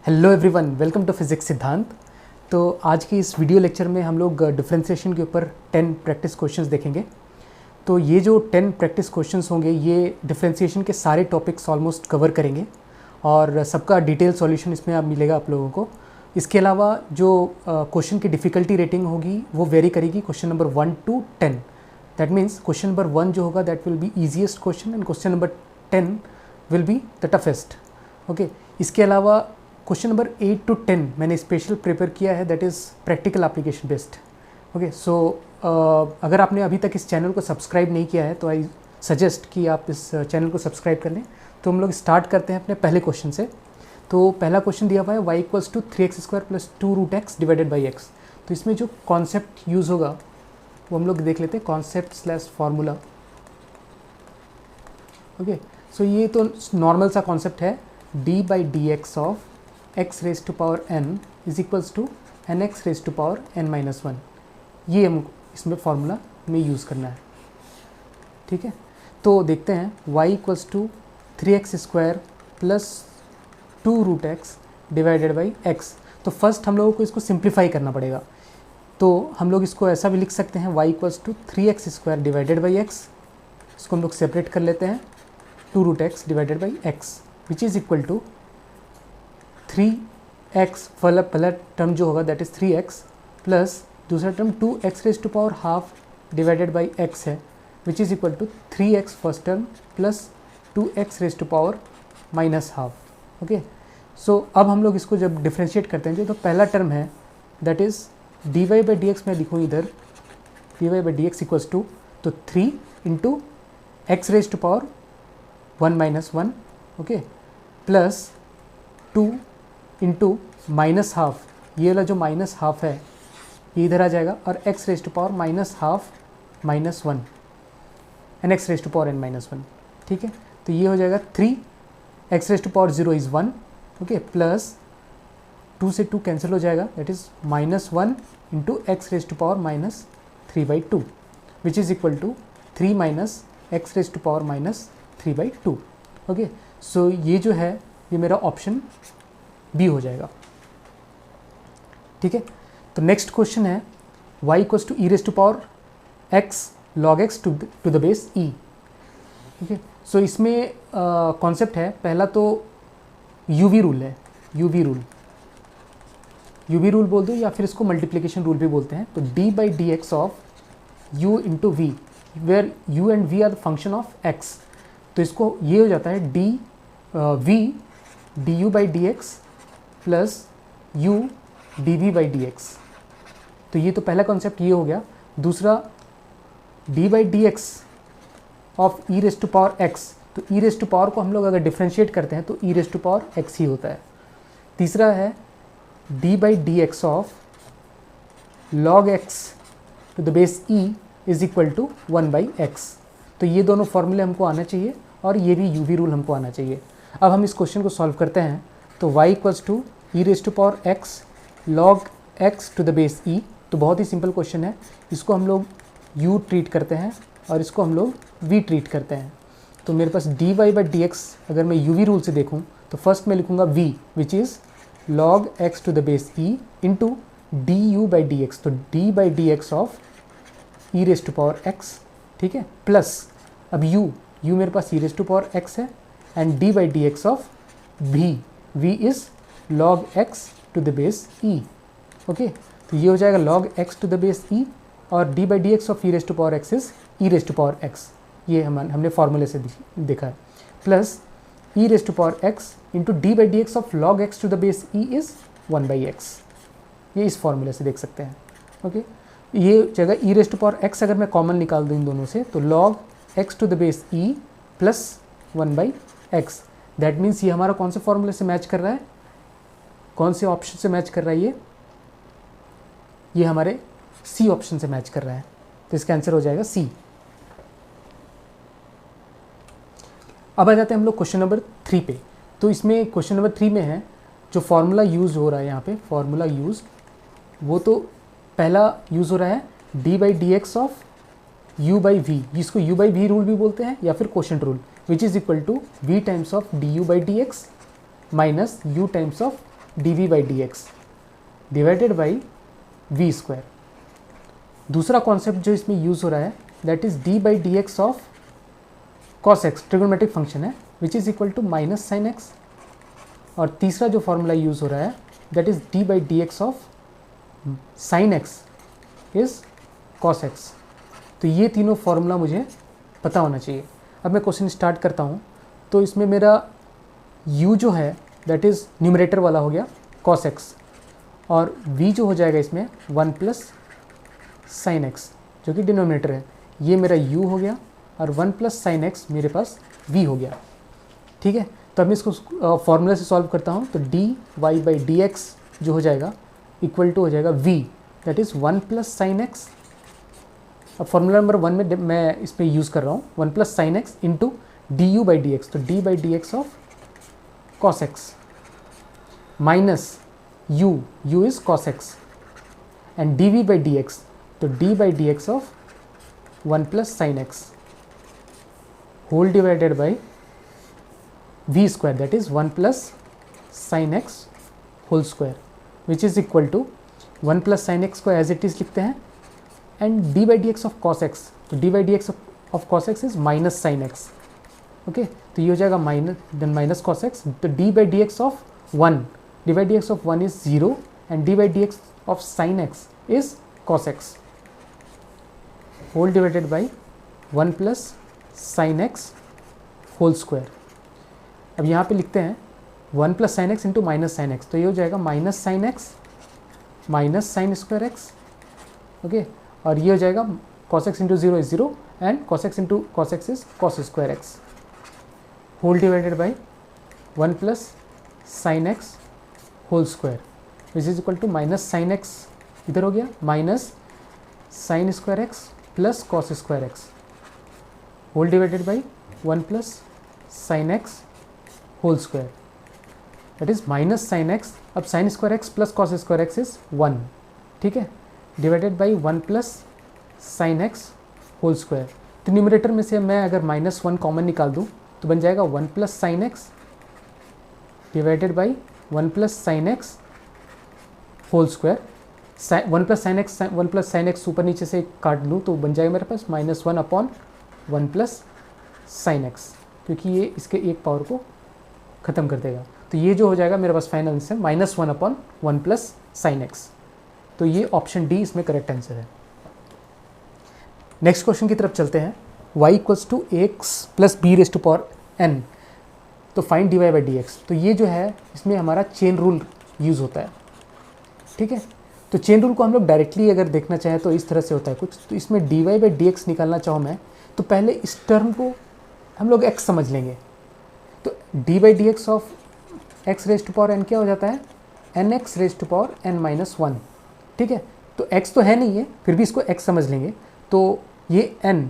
Hello everyone, welcome to physics Siddhant. तो आज की इस वीडियो लेक्चर में हम लोग डिफरेंशिएशन के ऊपर 10 प्रैक्टिस क्वेश्चंस देखेंगे। तो ये जो 10 प्रैक्टिस क्वेश्चंस होंगे ये डिफरेंशिएशन के सारे टॉपिक्स ऑलमोस्ट कवर करेंगे और सबका डिटेल सॉल्यूशन इसमें आप मिलेगा आप लोगों को। इसके अलावा जो क्वेश्चन की डिफ़िकल्टी रेटिंग होगी वो वेरी करेगी question number 1 to 10। That means question number 1 जो होगा that will be easiest question and question number 10 will be the toughest. Okay, इसके अलावा क्वेश्चन नंबर 8 to 10 मैंने स्पेशल प्रिपेयर किया है, that is practical application based. Okay, so अगर आपने अभी तक इस चैनल को सब्सक्राइब नहीं किया है तो आई सजेस्ट कि आप इस चैनल को सब्सक्राइब कर लें। तो हम लोग स्टार्ट करते हैं अपने पहले क्वेश्चन से। तो पहला क्वेश्चन दिया हुआ है y = 3x² + 2√x divided by x। तो इसमें जो कॉन्सेप्ट यूज़ होगा वो हम लोग देख लेते हैं, कॉन्सेप्ट/फॉर्मूला। ओके, सो ये तो नॉर्मल सा कॉन्सेप्ट है, d/dx of x raised to power n is equals to nx raised to power n-1। ये हम इसमें फॉर्मूला में यूज़ करना है। ठीक है, तो देखते हैं y = 3x² + 2√x divided by x। तो फर्स्ट हम लोगों को इसको सिंप्लीफाई करना पड़ेगा। तो हम लोग इसको ऐसा भी लिख सकते हैं y = 3x² divided by x। इसको हम लोग सेपरेट कर लेते हैं 2√x divided by x which is equal to 3x पहला टर्म जो होगा दैट इज़ 3x प्लस दूसरा term 2x raised to power half divided by x है which is equal to 3x first term plus 2x raised to power -half. Okay, so अब हम लोग इसको जब डिफ्रेंशिएट करते हैं तो पहला टर्म है दैट इज़ dy/dx मैं लिखूँ इधर dy/dx इक्वल्स टू तो 3 × x raised to power 1 - 1। Okay, plus 2 × -half, ये वाला जो -हाफ है ये इधर आ जाएगा और x raised to power -half -1 and x raised to power n-1। ठीक है, तो ये हो जाएगा 3 x raised to power 0 is 1। Okay, plus 2 से 2 कैंसिल हो जाएगा that is -1 × x raised to power -3/2 which is equal to 3 - x raised to power -3/2। Okay, so ये जो है ये मेरा ऑप्शन बी हो जाएगा। ठीक है, तो नेक्स्ट क्वेश्चन है y = e⁻x log x to the base e। ठीक है, सो इसमें कॉन्सेप्ट है पहला तो यूवी रूल है, यूवी रूल बोल दो या फिर इसको मल्टीप्लिकेशन रूल भी बोलते हैं। तो d/dx of u × v where u and v are the function of x। तो इसको ये हो जाता है v du/dx plus u dv/dx। तो ये तो पहला कॉन्सेप्ट ये हो गया। दूसरा d/dx ऑफ e⁻x। तो e⁻ को हम लोग अगर डिफ्रेंशिएट करते हैं तो e⁻x ही होता है। तीसरा है d/dx of log x to the base e is equal to 1/x। तो ये दोनों फॉर्मूले हमको आना चाहिए और ये भी यूवी रूल हमको आना चाहिए। अब हम इस क्वेश्चन को सॉल्व करते हैं। तो y = e⁻x log x to the base e। तो बहुत ही सिंपल क्वेश्चन है, इसको हम लोग u ट्रीट करते हैं और इसको हम लोग v ट्रीट करते हैं। तो मेरे पास dy/dx अगर मैं यूवी रूल से देखूं तो फर्स्ट मैं लिखूंगा v which is log x to the base e into du/dx। तो d/dx ऑफ e⁻x। ठीक है, प्लस अब u मेरे पास e⁻x है and d/dx of v is log x to the base e। Okay, तो ये हो जाएगा log x to the base e और d/dx of e⁻x is e⁻x। ये हमने फॉर्मूले से देखा है, plus e⁻x into d/dx of log x to the base e is 1/x। ये इस फॉर्मूले से देख सकते हैं। ओके, ये जगह e⁻x अगर मैं कॉमन निकाल दूँ इन दोनों से तो log x to the base e plus 1/x। That means ये हमारा कौन से फॉर्मूले से मैच कर रहा है, कौन से ऑप्शन से मैच कर रहा है, ये हमारे सी ऑप्शन से मैच कर रहा है। तो इसका आंसर हो जाएगा सी। अब आ जाते हैं हम लोग क्वेश्चन नंबर 3 पे। तो इसमें क्वेश्चन नंबर 3 में है जो फॉर्मूला यूज़ हो रहा है यहाँ पे, फॉर्मूला यूज़ वो तो पहला यूज़ हो रहा है d/dx ऑफ u/v, जिसको u/v रूल भी बोलते हैं या फिर quotient rule, which is equal to v times of du/dx minus u times of d v by d x divided by v square. दूसरा कॉन्सेप्ट जो इसमें यूज़ हो रहा है that is d by d x of cos x, trigonometric function है, which is equal to minus sine x. और तीसरा जो फॉर्मूला यूज़ हो रहा है that is d by d x of sine x is cos x. तो ये तीनों फार्मूला मुझे पता होना चाहिए। अब मैं क्वेश्चन स्टार्ट करता हूँ। तो इसमें मेरा u जो है दैट इज़ न्यूमरेटर वाला हो गया cos x, और v जो हो जाएगा इसमें 1 प्लस साइन एक्स जो कि डिनोमिनेटर है, ये मेरा u हो गया, और 1 प्लस साइन एक्स मेरे पास v हो गया। ठीक है, तो अब मैं इसको फॉर्मूला से सॉल्व करता हूँ। तो d y by d x जो हो जाएगा इक्वल टू हो जाएगा v that is 1 plus sine x. अब फॉर्मूला नंबर 1 में मैं इस पर यूज़ कर रहा हूँ 1 plus sine x into d u by d x, तो d by d x of cos x minus u is cos x and d v by d x, तो d by d x of 1 plus sine x whole divided by v square that is 1 plus sine x whole square which is equal to 1 plus sine x को as it is लिखते हैं and d by d x of cos x, तो d by d x of cos x is minus sine x. Okay, तो ये हो जाएगा minus cos x, तो d by d x of 1, d by d x of 1 is 0 and d by d x of sine x is cos x whole divided by 1 plus sine x whole square. अब यहाँ पे लिखते हैं 1 plus sine x into minus sine x, तो ये हो जाएगा minus sine x minus sine square x. Okay, और ये हो जाएगा cos x into 0 is 0 and cos x into cos x is cos square x whole divided by 1 plus sine x whole square which is equal to minus sine x इधर हो गया minus sine square x plus cos square x whole divided by 1 plus sine x whole square that is minus sine x. अब sine square x plus cos square x is 1, ठीक है, divided by 1 plus sine x whole square. तो numerator में से मैं अगर -1 common निकाल दूँ तो बन जाएगा 1 plus sine x divided by 1 plus sine x whole square. 1 plus sine x ऊपर नीचे से काट लूँ तो बन जाएगा मेरे पास -1 अपॉन 1 प्लस साइन एक्स, क्योंकि ये इसके एक पावर को ख़त्म कर देगा। तो ये जो हो जाएगा मेरे पास final answer -1 upon 1 plus sine x. तो ये ऑप्शन डी इसमें करेक्ट आंसर है। नेक्स्ट क्वेश्चन की तरफ चलते हैं। y equals to x plus b raise to power n, तो find d y by d x. तो ये जो है इसमें हमारा चेन रूल यूज़ होता है। ठीक है, तो चेन रूल को हम लोग डायरेक्टली अगर देखना चाहें तो इस तरह से होता है कुछ। तो इसमें d y by d x निकालना चाहूँ मैं तो पहले इस टर्म को हम लोग x समझ लेंगे। तो d by d x of x raise to power n क्या हो जाता है n x raise to power n-1। ठीक है, तो x तो है नहीं है, फिर भी इसको x समझ लेंगे। तो ये n,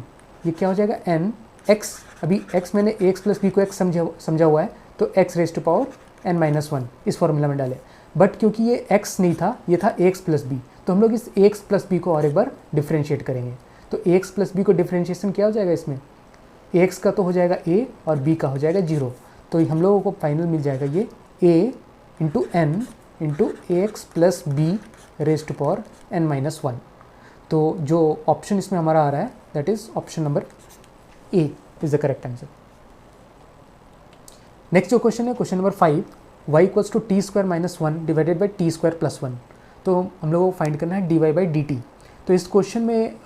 ये क्या हो जाएगा n x, अभी x मैंने ax प्लस बी को x समझा हुआ है, तो x raise to power n-1 इस फॉर्मूला में डाले। बट क्योंकि ये x नहीं था, ये था ax प्लस बी, तो हम लोग इस ax प्लस बी को और एक बार डिफ्रेंशिएट करेंगे। तो ax प्लस बी को डिफ्रेंशिएशन क्या हो जाएगा इसमें, ax का तो हो जाएगा a और b का हो जाएगा 0। तो हम लोगों को फाइनल मिल जाएगा ये a into n into ax plus b raise to power n-1। तो जो ऑप्शन इसमें हमारा आ रहा है that is option number A is the correct answer. Next जो क्वेश्चन है question number 5, y equals to t square minus 1 divided by t square plus 1। तो हम लोगों को फाइंड करना है d y by d t. तो इस क्वेश्चन में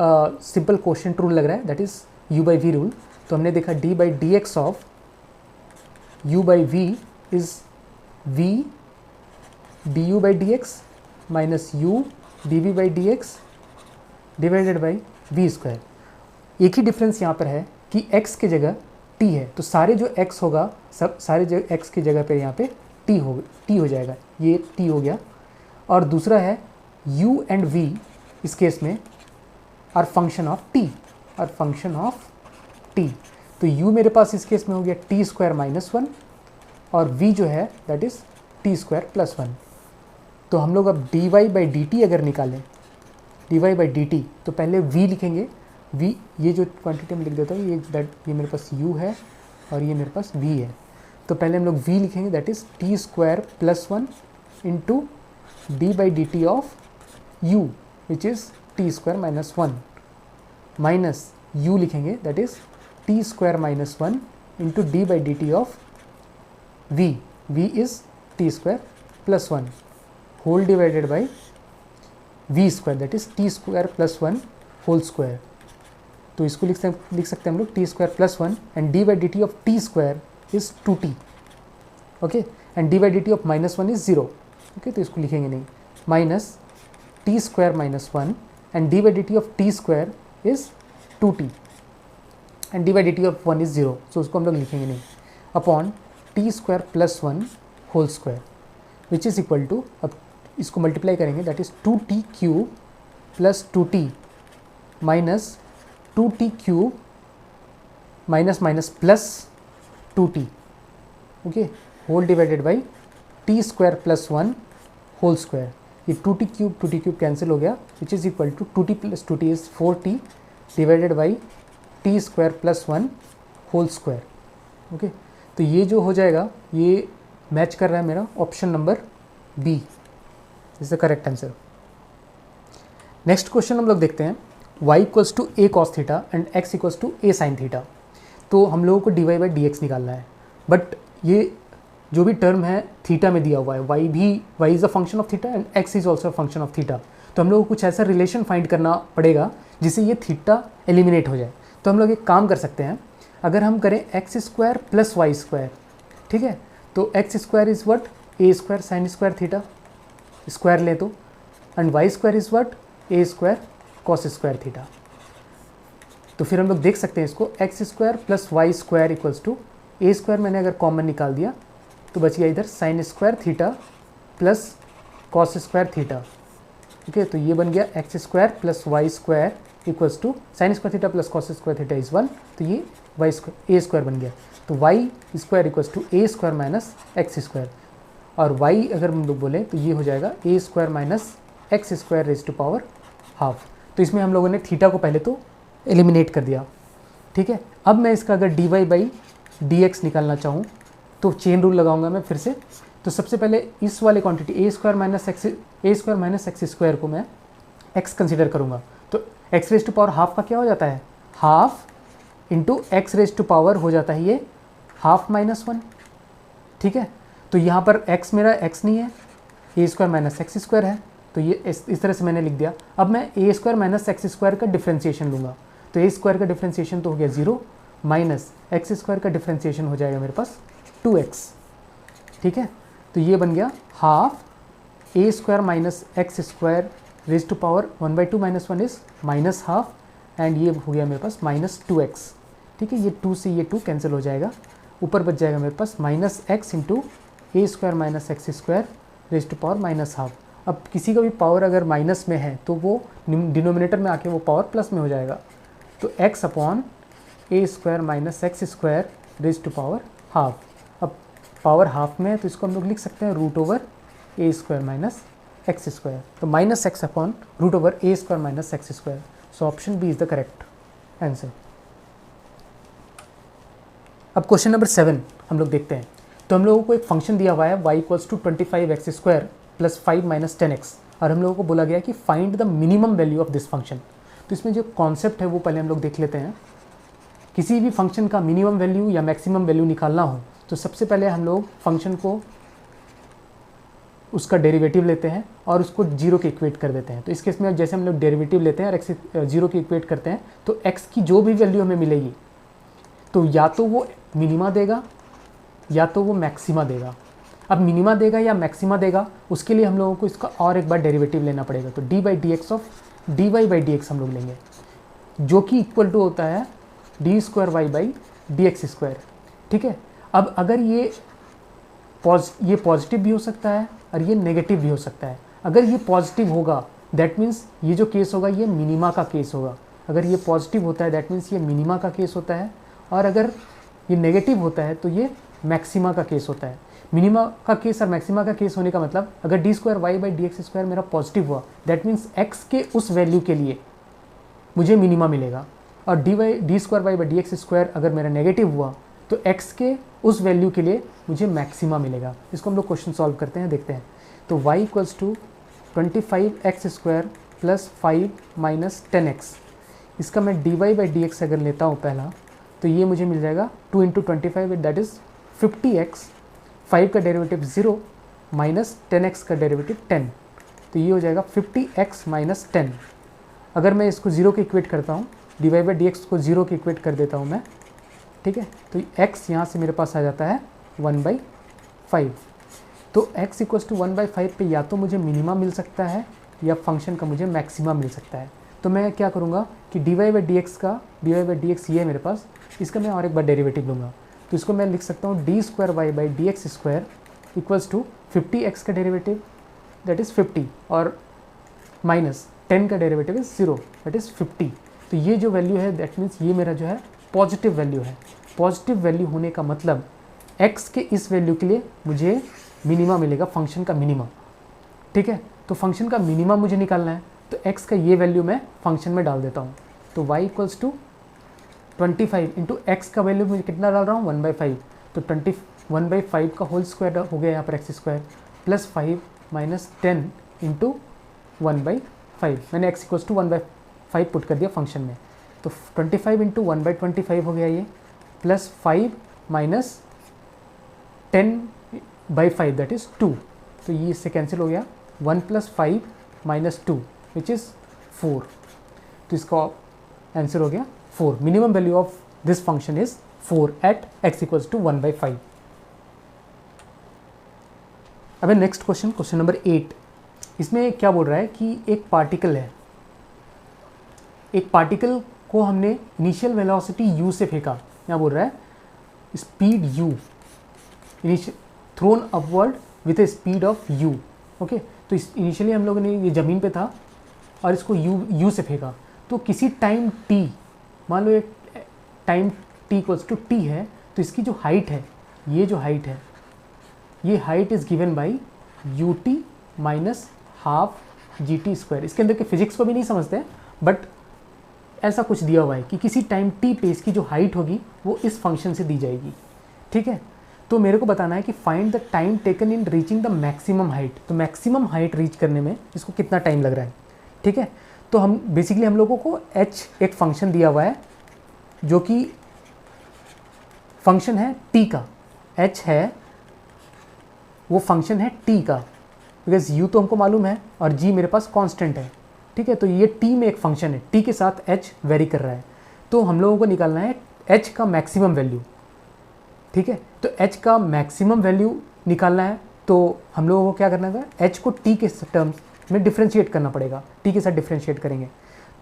सिंपल क्वेश्चन रूल लग रहा है that is u by v rule. तो हमने देखा d by d x of u by v is v d u by d x minus u d v by d x divided by v square. एक ही difference यहाँ पर है कि x की जगह t है, तो सारे जो x होगा सब सारे जो x की जगह पे यहाँ पे t हो जाएगा, ये t हो गया। और दूसरा है u एंड v इस केस में are function of t, are function of t। तो u मेरे पास इस केस में हो गया टी स्क्वायर -1 और v जो है that is t square plus 1। तो हम लोग अब d y by d t अगर निकालें, d y by d t, तो पहले v लिखेंगे। v ये जो क्वांटिटी में लिख देता हूँ, ये मेरे पास u है और ये मेरे पास v है। तो पहले हम लोग v लिखेंगे that is t square plus 1 into d by d t of u which is t square minus one minus u लिखेंगे that is t square minus one into d by d t of v is t square plus one whole divided by v square that is t square plus one whole square. तो इसको लिख सकते हैं हम लोग t square plus one and d by d t of t square is two t okay and d by d t of minus one is zero okay. तो इसको लिखेंगे नहीं minus t square minus one and d by d t of t square is two t and d by d t of one is zero. So उसको हम लोग लिखेंगे नहीं upon t square plus one whole square which is equal to, अब इसको multiply करेंगे that is two t cube plus two t minus two t cube minus minus plus two t okay whole divided by t square plus one whole square. ये two t cube cancel हो गया which is equal to two t plus two t is four t divided by t square plus one whole square okay. तो ये जो हो जाएगा ये match कर रहा है मेरा option number B is the correct answer. Next question हम लोग देखते हैं y equals to a cos theta and x equals to a sine theta. तो हम लोगों को d y by d x निकालना है बट ये जो भी टर्म है थीटा में दिया हुआ है y is a function of theta and x is also a function of theta. तो हम लोगों को कुछ ऐसा रिलेशन फाइंड करना पड़ेगा जिससे ये थीटा एलिमिनेट हो जाए। तो हम लोग एक काम कर सकते हैं, अगर हम करें x square plus y square ठीक है, तो x square is what a square sine square theta square ले तो and y square is what a square cos square theta. तो फिर हम लोग देख सकते हैं इसको x square plus y square equals to a square मैंने अगर कॉमन निकाल दिया तो बच गया इधर sine square theta plus cos square theta okay. तो ये बन गया x square plus y square equals to sine square theta plus cos square theta is one. तो ये वाई स्क्वायर ए स्क्वायर बन गया। तो y square equals to a square minus x square और वाई अगर हम लोग बोलें तो ये हो जाएगा a square minus x square raise to power half. तो इसमें हम लोगों ने थीटा को पहले तो एलिमिनेट कर दिया ठीक है। अब मैं इसका अगर d y by d x निकालना चाहूँ तो चेन रूल लगाऊंगा मैं फिर से। तो सबसे पहले इस वाले quantity a square minus x square को मैं एक्स कंसिडर करूँगा। तो x raise to power half का क्या हो जाता है, half into x raise to power हो जाता है ये हाफ माइनस वन ठीक है। तो यहाँ पर एक्स मेरा एक्स नहीं है, ए स्क्वायर माइनस एक्स स्क्वायर है तो ये इस तरह से मैंने लिख दिया। अब मैं ए स्क्वायर माइनस एक्स स्क्वायर का डिफ्रेंशिएशन लूँगा तो ए स्क्वायर का डिफ्रेंशिएशन तो हो गया ज़ीरो माइनस एक्स स्क्वायर का डिफ्रेंशिएशन हो जाएगा मेरे पास 2x ठीक है। तो ये बन गया half a square minus x square raise to power one by two minus one is minus half and ये हो गया मेरे पास माइनस 2x ठीक है। ये 2 से ये 2 कैंसिल हो जाएगा, ऊपर बच जाएगा मेरे पास minus x into a square minus x square raise to power minus half. अब किसी का भी पावर अगर माइनस में है तो वो डिनोमिनेटर में आके वो पावर प्लस में हो जाएगा। तो x upon a square minus x square raise to power half. अब पावर हाफ में है तो इसको हम लोग लिख सकते हैं root over a square minus x square. तो minus x upon root over a square minus x square. So option B is the correct answer. अब क्वेश्चन नंबर 7 हम लोग देखते हैं। तो हम लोगों को एक फंक्शन दिया हुआ है y equals to 25x square plus 5 minus 10x और हम लोगों को बोला गया कि find the minimum value of this function. तो इसमें जो कॉन्सेप्ट है वो पहले हम लोग देख लेते हैं। किसी भी फंक्शन का मिनिमम वैल्यू या मैक्सिमम वैल्यू निकालना हो तो सबसे पहले हम लोग फंक्शन को उसका डेरिवेटिव लेते हैं और उसको जीरो के इक्वेट कर देते हैं। तो इस केस में जैसे हम लोग डेरिवेटिव लेते हैं और एक्स जीरो के इक्वेट करते हैं तो एक्स की जो भी वैल्यू हमें मिलेगी तो या तो वो मिनिमा देगा या तो वो मैक्सिमा देगा। अब मिनिमा देगा या मैक्सिमा देगा उसके लिए हम लोगों को इसका और एक बार डेरिवेटिव लेना पड़ेगा। तो d by d x of d y by d x हम लोग लेंगे जो कि इक्वल टू होता है d square y by d x square ठीक है। अब अगर ये पॉजिटिव भी हो सकता है और ये नेगेटिव भी हो सकता है। अगर ये पॉजिटिव होगा दैट मीन्स ये जो केस होगा ये मिनिमा का केस होगा। अगर ये पॉजिटिव होता है दैट मीन्स ये मिनिमा का केस होता है और अगर ये नेगेटिव होता है तो ये मैक्सिमा का केस होता है। मिनिमा का केस और मैक्सिमा का केस होने का मतलब अगर d square y by d x square मेरा पॉजिटिव हुआ दैट मीन्स एक्स के उस वैल्यू के लिए मुझे मिनिमा मिलेगा और d square y by d x square अगर मेरा नेगेटिव हुआ तो एक्स के उस वैल्यू के लिए मुझे मैक्सिमा मिलेगा। इसको हम लोग क्वेश्चन सॉल्व करते हैं, देखते हैं। तो y equals to 25x² plus 5 minus 10x। इसका मैं dy बाई dx अगर लेता हूँ पहला, तो ये मुझे मिल जाएगा 2 इंटू 25 दैट इज़ 50x, 5 का डेरिवेटिव 0 माइनस 10x का डेरिवेटिव 10, तो ये हो जाएगा 50x माइनस 10। अगर मैं इसको 0 के इक्वेट करता हूँ, dy बाई dx को 0 के इक्वेट कर देता हूँ मैं, ठीक है, तो x यहाँ से मेरे पास आ जाता है 1/5। तो x इक्वल्स टू 1/5 पे या तो मुझे मिनिमा मिल सकता है या फंक्शन का मुझे मैक्सिमा मिल सकता है। तो मैं क्या करूँगा कि dy बाई dx ये है मेरे पास, इसका मैं और एक बार डेरिवेटिव लूँगा। तो इसको मैं लिख सकता हूँ d² y by dx² equals to 50x का डेरिवेटिव दैट इज़ 50 और माइनस 10 का डेरिवेटिव इज़ 0 दैट इज़ 50। तो ये जो वैल्यू है दैट मीन्स ये मेरा जो है पॉजिटिव वैल्यू है। पॉजिटिव वैल्यू होने का मतलब x के इस वैल्यू के लिए मुझे मिनिमा मिलेगा, फंक्शन का मिनिमा, ठीक है। तो फंक्शन का मिनिमा मुझे निकालना है, तो x का ये वैल्यू मैं फंक्शन में डाल देता हूँ। तो y equals to 25 into x का वैल्यू मुझे कितना डाल रहा हूँ 1/5, तो 21/5 का होल स्क्वायर हो गया यहाँ पर x² प्लस 5 माइनस 10 इंटू 1/5। मैंने x इक्वल्स टू 1/5 पुट कर दिया फंक्शन में, तो 25 इंटू 1/25 हो गया ये, प्लस 5 माइनस 10/5 दैट इज़ 2, तो ये इससे कैंसिल हो गया, 1 प्लस 5 माइनस 2 विच इज़ 4। तो इसका आंसर हो गया 4। Minimum value of this function is 4 at x equals to 1/5। अब नेक्स्ट क्वेश्चन, क्वेश्चन नंबर 8। इसमें क्या बोल रहा है कि एक पार्टिकल है, एक पार्टिकल को हमने इनिशियल वेलोसिटी u से फेंका। क्या बोल रहा है, speed u throne upward with A speed of u। Okay, तो इनिशियली हम लोगों ने ये ज़मीन पे था और इसको u से फेंका, तो किसी टाइम t, मान लो एक time t equals to t है, तो इसकी जो हाइट है, ये जो हाइट है, ये height is given by ut minus half gt²। इसके अंदर के फिजिक्स को भी नहीं समझते हैं, बट ऐसा कुछ दिया हुआ है कि किसी टाइम t पे इसकी जो हाइट होगी वो इस फंक्शन से दी जाएगी, ठीक है। तो मेरे को बताना है कि find the time taken in reaching the maximum height. तो मैक्सिमम हाइट रीच करने में इसको कितना टाइम लग रहा है, ठीक है। तो हम बेसिकली हम लोगों को h एक फंक्शन दिया हुआ है जो कि फंक्शन है t का, h है वो फंक्शन है t का, बिकॉज u तो हमको मालूम है और g मेरे पास कांस्टेंट है, ठीक है। तो ये t में एक फंक्शन है, t के साथ h वेरी कर रहा है, तो हम लोगों को निकालना है h का मैक्सिमम वैल्यू, ठीक है। तो h का मैक्सिमम वैल्यू निकालना है, तो हम लोगों को क्या करना है, h को t के टर्म्स में डिफ्रेंशिएट करना पड़ेगा, t के साथ डिफ्रेंशिएट करेंगे।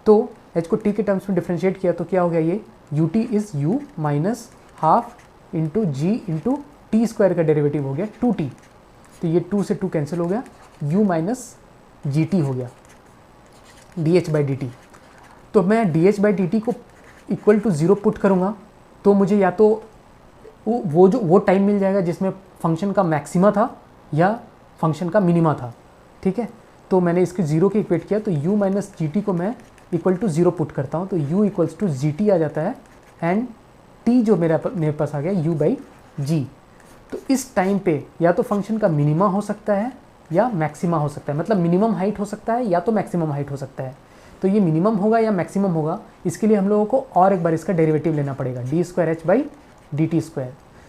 तो h को t के टर्म्स में डिफ्रेंशिएट किया तो क्या हो गया, ये ut is u minus half into g into t² का डेरिवेटिव हो गया 2t, तो ये 2 से 2 कैंसिल हो गया, u माइनस gt हो गया dh बाई dt। तो मैं dh बाई dt को इक्वल टू 0 पुट करूँगा, तो मुझे या तो वो टाइम मिल जाएगा जिसमें फंक्शन का मैक्सिमा था या फंक्शन का मिनिमा था, ठीक है। तो मैंने इसके 0 के इक्वेट किया, तो u माइनस जी टी को मैं इक्वल टू 0 पुट करता हूँ, तो u equals to g t आ जाता है एंड t जो मेरे पास आ गया u बाई जी। तो इस टाइम पे या तो फंक्शन का मिनिमा हो सकता है या मैक्सिमा हो सकता है, मतलब मिनिमम हाइट हो सकता है या तो मैक्सिमम हाइट हो सकता है। तो ये मिनिमम होगा या मैक्सिमम होगा, इसके लिए हम लोगों को और एक बार इसका डेरिवेटिव लेना पड़ेगा, d² बाई dt²।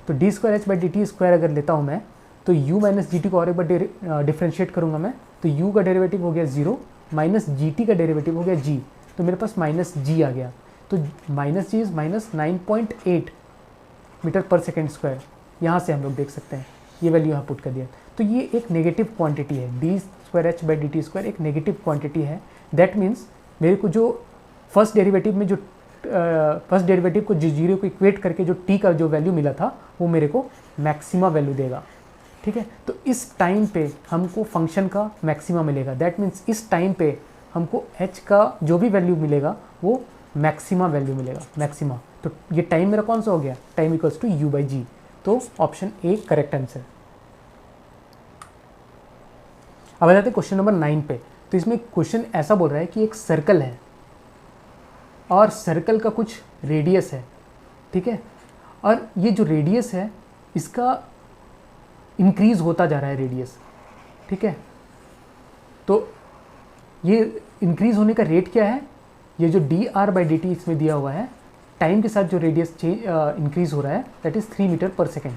तो d² बाई dt² अगर लेता हूँ मैं, तो u माइनस जी टी को और एक बार डिफ्रेंशिएट करूँगा मैं, तो u का डेरिवेटिव हो गया 0 माइनस जी टी का डेरिवेटिव हो गया g, तो मेरे पास माइनस g आ गया। तो minus g is minus 9.8 metre पर सेकेंड स्क्वायर, यहाँ से हम लोग देख सकते हैं ये वैल्यू यहाँ पुट कर दिया। तो ये एक नेगेटिव क्वांटिटी है, d² बाई dt² एक नेगेटिव क्वांटिटी है। दैट मीन्स मेरे को जो फर्स्ट डेरिवेटिव में जो फर्स्ट डेरिवेटिव को जीरो को इक्वेट करके जो t का जो वैल्यू मिला था वो मेरे को मैक्सिमा वैल्यू देगा, ठीक है। तो इस टाइम पे हमको फंक्शन का मैक्सिमा मिलेगा, दैट मीन्स इस टाइम पे हमको h का जो भी वैल्यू मिलेगा वो मैक्सिमा वैल्यू मिलेगा, मैक्सिमा। तो ये टाइम मेरा कौन सा हो गया, time equals to u by g, तो ऑप्शन ए करेक्ट आंसर। अब आ जाते हैं क्वेश्चन नंबर 9 पे। तो इसमें क्वेश्चन ऐसा बोल रहा है कि एक सर्कल है और सर्कल का कुछ रेडियस है, ठीक है, और ये जो रेडियस है इसका इंक्रीज होता जा रहा है रेडियस, ठीक है। तो ये इंक्रीज़ होने का रेट क्या है, ये जो D R by d T इसमें दिया हुआ है, टाइम के साथ जो रेडियस इंक्रीज़ हो रहा है दैट इज़ 3 मीटर पर सेकेंड।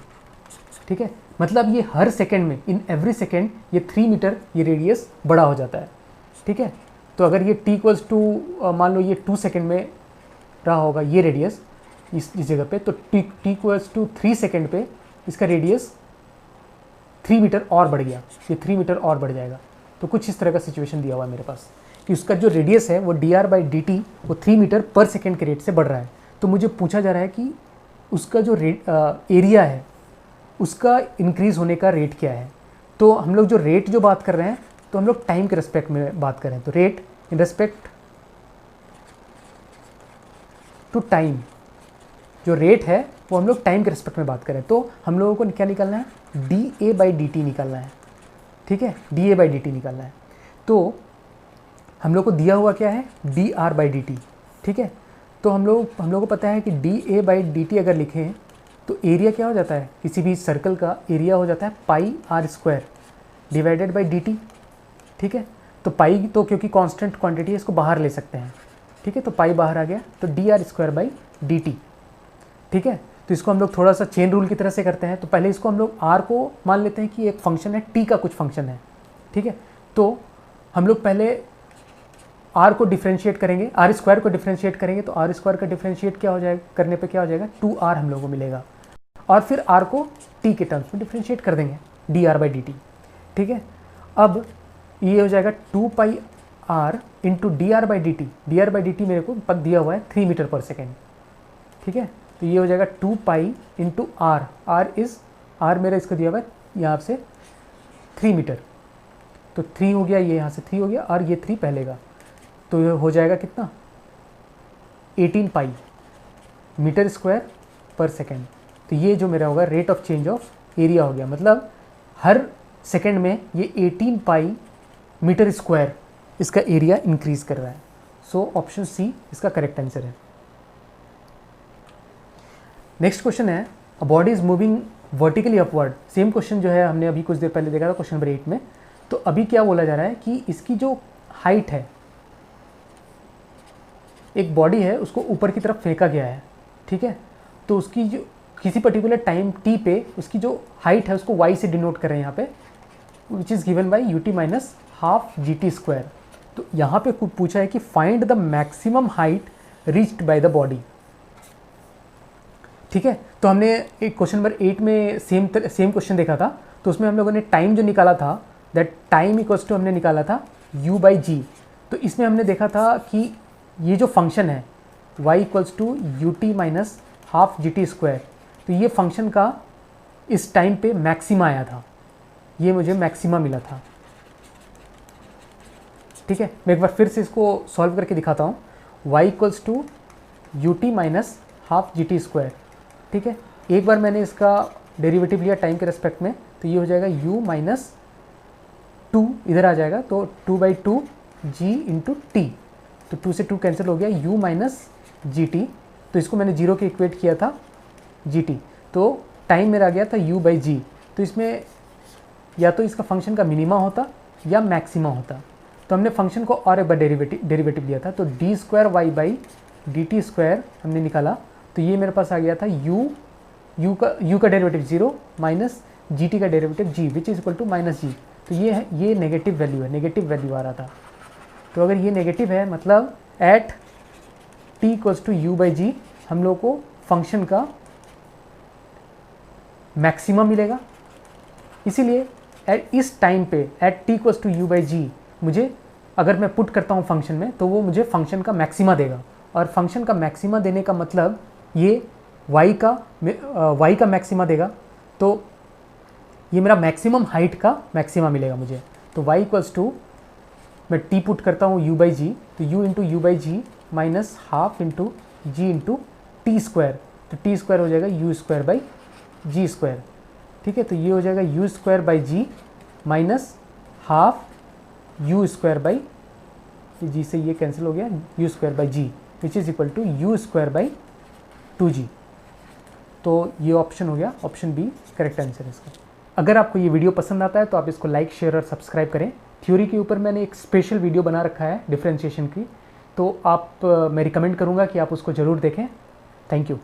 ठीक है, मतलब ये हर सेकेंड में, इन एवरी सेकेंड ये 3 मीटर ये रेडियस बड़ा हो जाता है। ठीक है, तो अगर ये t इक्वल्स टू मान लो ये 2 सेकेंड में रहा होगा ये रेडियस इस जगह पे, तो t इक्वल्स टू 3 सेकेंड पे इसका रेडियस 3 मीटर और बढ़ गया, ये 3 मीटर और बढ़ जाएगा। तो कुछ इस तरह का सिचुएशन दिया हुआ है मेरे पास कि उसका जो रेडियस है वो D R by d T वो 3 मीटर पर सेकेंड के रेट से बढ़ रहा है। तो मुझे पूछा जा रहा है कि उसका जो एरिया है उसका इंक्रीज़ होने का रेट क्या है। तो हम लोग जो रेट जो बात कर रहे हैं तो हम लोग टाइम के रिस्पेक्ट में बात कर रहे हैं, तो rate in respect to time, जो रेट है वो हम लोग टाइम के रिस्पेक्ट में बात करें, तो हम लोगों को क्या निकालना है, D A by d T निकालना है। ठीक है, D A by d T निकालना है। तो हम लोग को दिया हुआ क्या है, D R by d t. ठीक है, तो हम लोग को पता है कि D A by d t अगर लिखें तो एरिया क्या हो जाता है, किसी भी सर्कल का एरिया हो जाता है pi r square divided by d t. ठीक है, तो पाई तो क्योंकि कांस्टेंट क्वांटिटी है इसको बाहर ले सकते हैं। ठीक है, तो पाई बाहर आ गया, तो D R square by d t. ठीक है, तो इसको हम लोग थोड़ा सा चेन रूल की तरह से करते हैं। तो पहले इसको हम लोग आर को मान लेते हैं कि एक फंक्शन है, टी का कुछ फंक्शन है। ठीक है, तो हम लोग पहले आर को डिफ्रेंशिएट करेंगे, आर स्क्वायर को डिफ्रेंशिएट करेंगे, तो आर स्क्वायर का डिफ्रेंशिएट क्या हो जाएगा, करने पे क्या हो जाएगा, 2r हम लोगों को मिलेगा, और फिर r को t के टर्म्स में डिफ्रेंशिएट कर देंगे, D R by d t. ठीक है, अब ये हो जाएगा 2 पाई r into D R by d T. D R by d T मेरे को पद दिया हुआ है 3 मीटर पर सेकेंड। ठीक है, तो ये हो जाएगा 2 पाई इंटू r, r मेरा इसको दिया हुआ है यहाँ से 3 मीटर, तो 3 हो गया, ये यहाँ से 3 हो गया, और ये 3 पहले का, तो ये हो जाएगा कितना, 18 पाई मीटर स्क्वायर पर सेकेंड। तो ये जो मेरा होगा rate of change of area हो गया, मतलब हर सेकेंड में ये 18 पाई मीटर स्क्वायर इसका एरिया इंक्रीज कर रहा है। सो ऑप्शन सी इसका करेक्ट आंसर है। नेक्स्ट क्वेश्चन है, a body is moving vertically upward. Same question जो है हमने अभी कुछ देर पहले देखा था क्वेश्चन नंबर 8 में। तो अभी क्या बोला जा रहा है कि इसकी जो हाइट है, एक बॉडी है उसको ऊपर की तरफ फेंका गया है। ठीक है, तो उसकी जो किसी पर्टिकुलर टाइम टी पे उसकी जो हाइट है उसको y से डिनोट कर रहे हैं यहाँ पे, which is given by you t minus half g t square. तो यहाँ पे पूछा है कि find the maximum height reached by the body. ठीक है, तो हमने एक क्वेश्चन नंबर 8 में सेम क्वेश्चन देखा था, तो उसमें हम लोगों ने टाइम जो निकाला था दैट टाइम इक्वल्स टू हमने निकाला था u बाई जी। तो इसमें हमने देखा था कि ये जो फंक्शन है y equals to u t minus half g t square, तो ये फंक्शन का इस टाइम पे मैक्सिमा आया था, ये मुझे मैक्सिमा मिला था। ठीक है, मैं एक बार फिर से इसको सॉल्व करके दिखाता हूँ। y equals to u t minus half g t square. ठीक है, एक बार मैंने इसका डेरिवेटिव लिया टाइम के रेस्पेक्ट में, तो ये हो जाएगा u माइनस 2 इधर आ जाएगा, तो 2 बाई 2 जी इंटू टी, तो 2 से 2 कैंसिल हो गया, u माइनस जी टी। तो इसको मैंने 0 के इक्वेट किया था जी टी, तो टाइम मेरा आ गया था u बाई जी। तो इसमें या तो इसका फंक्शन का मिनिमा होता या मैक्सिमा होता, तो हमने फंक्शन को और एक बार डेरिवेटिव लिया था, तो d square y by d t square हमने निकाला, तो ये मेरे पास आ गया था u का डेरिवेटिव 0 माइनस जी टी का derivative g which is equal to minus g. तो ये नेगेटिव वैल्यू है, नेगेटिव वैल्यू आ रहा था। तो अगर ये नेगेटिव है मतलब at t equals to u by g हम लोग को फंक्शन का मैक्सिमम मिलेगा। इसीलिए इस टाइम पे at t equals to u by g मुझे अगर मैं पुट करता हूँ फंक्शन में, तो वो मुझे फंक्शन का मैक्सिमा देगा, और फंक्शन का मैक्सिमा देने का मतलब ये y का मैक्सिमा देगा, तो ये मेरा मैक्सिमम हाइट का मैक्सिमा मिलेगा मुझे। तो y इक्वल्स टू मैं t पुट करता हूँ u बाई जी, तो u into u by g minus half into g into t square, तो टी स्क्वायर हो जाएगा u square by g square. ठीक है, तो ये हो जाएगा u square by g minus half u square by g, से ये कैंसिल हो गया, u square by g which is equal to u square by 2g। तो ये ऑप्शन हो गया, ऑप्शन बी करेक्ट आंसर है इसका। अगर आपको ये वीडियो पसंद आता है तो आप इसको लाइक, शेयर और सब्सक्राइब करें। थ्योरी के ऊपर मैंने एक स्पेशल वीडियो बना रखा है डिफरेंशिएशन की, तो मैं रिकमेंड करूँगा कि आप उसको ज़रूर देखें। Thank you.